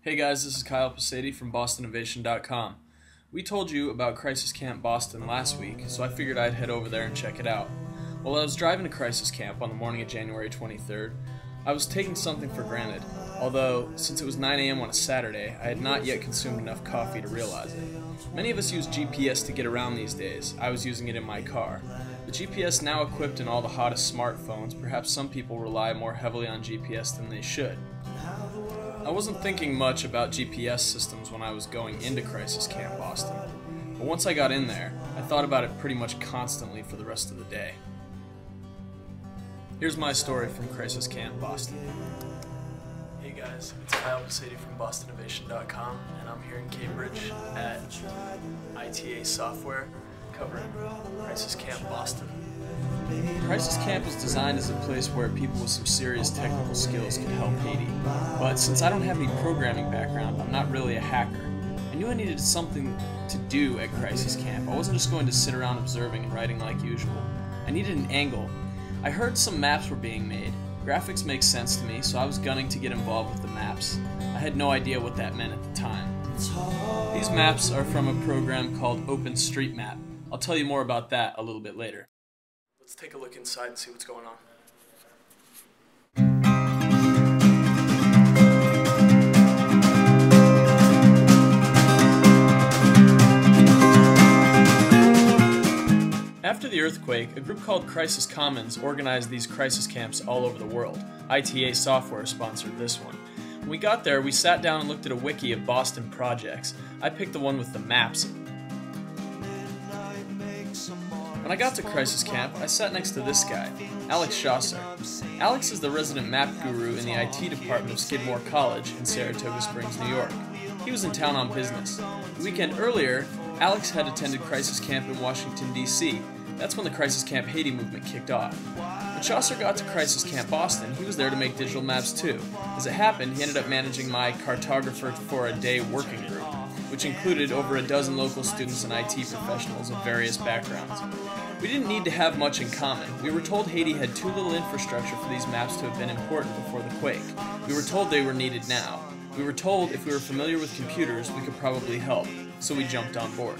Hey guys, this is Psaty from BostInnovation.com. We told you about Crisis Camp Boston last week, so I figured I'd head over there and check it out. While I was driving to Crisis Camp on the morning of January 23rd, I was taking something for granted, although since it was 9 a.m. on a Saturday, I had not yet consumed enough coffee to realize it. Many of us use GPS to get around these days. I was using it in my car. The GPS now equipped in all the hottest smartphones, perhaps some people rely more heavily on GPS than they should. I wasn't thinking much about GPS systems when I was going into Crisis Camp Boston, but once I got in there, I thought about it pretty much constantly for the rest of the day. Here's my story from Crisis Camp Boston. Hey guys, it's Psaty from BostInnovation.com, and I'm here in Cambridge at ITA Software covering Crisis Camp Boston. Crisis Camp is designed as a place where people with some serious technical skills can help Haiti. But since I don't have any programming background, I'm not really a hacker. I knew I needed something to do at Crisis Camp. I wasn't just going to sit around observing and writing like usual. I needed an angle. I heard some maps were being made. Graphics make sense to me, so I was gunning to get involved with the maps. I had no idea what that meant at the time. These maps are from a program called OpenStreetMap. I'll tell you more about that a little bit later. Let's take a look inside and see what's going on. After the earthquake, a group called Crisis Commons organized these crisis camps all over the world. ITA Software sponsored this one. When we got there, we sat down and looked at a wiki of Boston projects. I picked the one with the maps. When I got to Crisis Camp, I sat next to this guy, Alex Chaucer. Alex is the resident map guru in the IT department of Skidmore College in Saratoga Springs, New York. He was in town on business. The weekend earlier, Alex had attended Crisis Camp in Washington, D.C. That's when the Crisis Camp Haiti movement kicked off. When Chaucer got to Crisis Camp Boston, he was there to make digital maps too. As it happened, he ended up managing my cartographer for a day working group, which included over a dozen local students and IT professionals of various backgrounds. We didn't need to have much in common. We were told Haiti had too little infrastructure for these maps to have been important before the quake. We were told they were needed now. We were told if we were familiar with computers, we could probably help, so we jumped on board.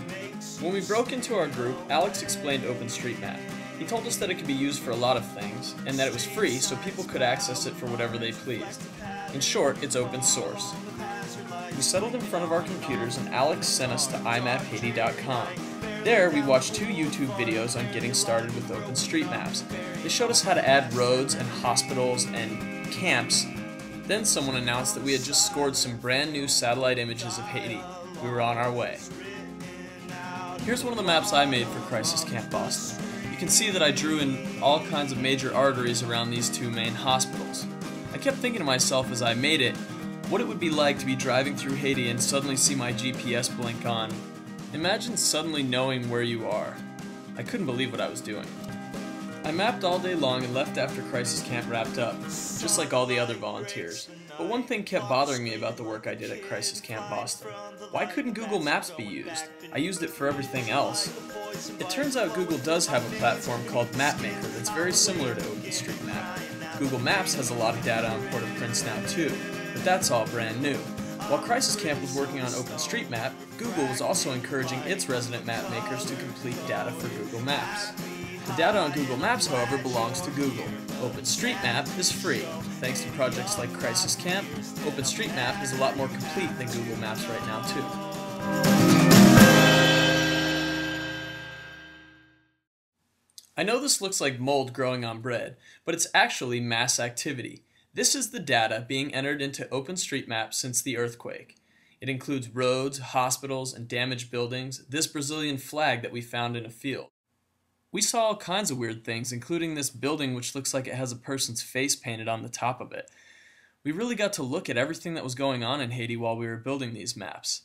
When we broke into our group, Alex explained OpenStreetMap. He told us that it could be used for a lot of things, and that it was free so people could access it for whatever they pleased. In short, it's open source. We settled in front of our computers and Alex sent us to imaphaiti.com. There, we watched 2 YouTube videos on getting started with OpenStreetMaps. They showed us how to add roads and hospitals and camps. Then someone announced that we had just scored some brand new satellite images of Haiti. We were on our way. Here's one of the maps I made for Crisis Camp Boston. You can see that I drew in all kinds of major arteries around these 2 main hospitals. I kept thinking to myself as I made it, what it would be like to be driving through Haiti and suddenly see my GPS blink on. Imagine suddenly knowing where you are. I couldn't believe what I was doing. I mapped all day long and left after Crisis Camp wrapped up, just like all the other volunteers. But one thing kept bothering me about the work I did at Crisis Camp Boston. Why couldn't Google Maps be used? I used it for everything else. It turns out Google does have a platform called MapMaker that's very similar to OpenStreetMap. Google Maps has a lot of data on Port-au-Prince now too, but that's all brand new. While Crisis Camp was working on OpenStreetMap, Google was also encouraging its resident map makers to complete data for Google Maps. The data on Google Maps, however, belongs to Google. OpenStreetMap is free. Thanks to projects like Crisis Camp, OpenStreetMap is a lot more complete than Google Maps right now too. I know this looks like mold growing on bread, but it's actually mass activity. This is the data being entered into OpenStreetMap since the earthquake. It includes roads, hospitals, and damaged buildings, this Brazilian flag that we found in a field. We saw all kinds of weird things, including this building which looks like it has a person's face painted on the top of it. We really got to look at everything that was going on in Haiti while we were building these maps.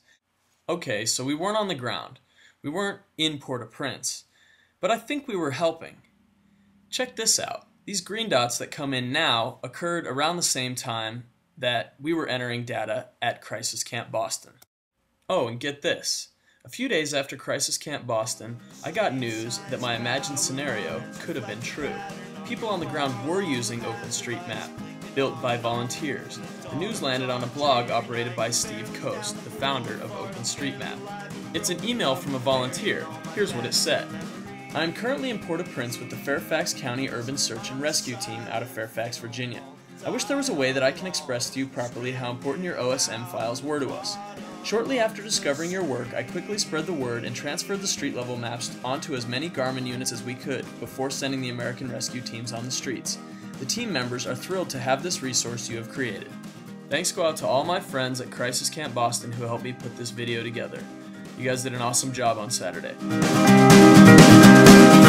Okay, so we weren't on the ground. We weren't in Port-au-Prince. But I think we were helping. Check this out. These green dots that come in now occurred around the same time that we were entering data at Crisis Camp Boston. Oh, and get this. A few days after Crisis Camp Boston, I got news that my imagined scenario could have been true. People on the ground were using OpenStreetMap. built by volunteers. The news landed on a blog operated by Steve Coast, the founder of OpenStreetMap. It's an email from a volunteer. Here's what it said. I am currently in Port-au-Prince with the Fairfax County Urban Search and Rescue Team out of Fairfax, Virginia. I wish there was a way that I can express to you properly how important your OSM files were to us. Shortly after discovering your work, I quickly spread the word and transferred the street-level maps onto as many Garmin units as we could before sending the American rescue teams on the streets. The team members are thrilled to have this resource you have created. Thanks go out to all my friends at CrisisCamp Boston who helped me put this video together. You guys did an awesome job on Saturday.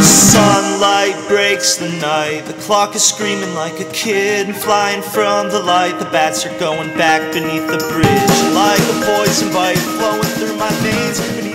Sunlight breaks the night. The clock is screaming like a kid. Flying from the light, the bats are going back beneath the bridge. Like a poison bite flowing through my veins.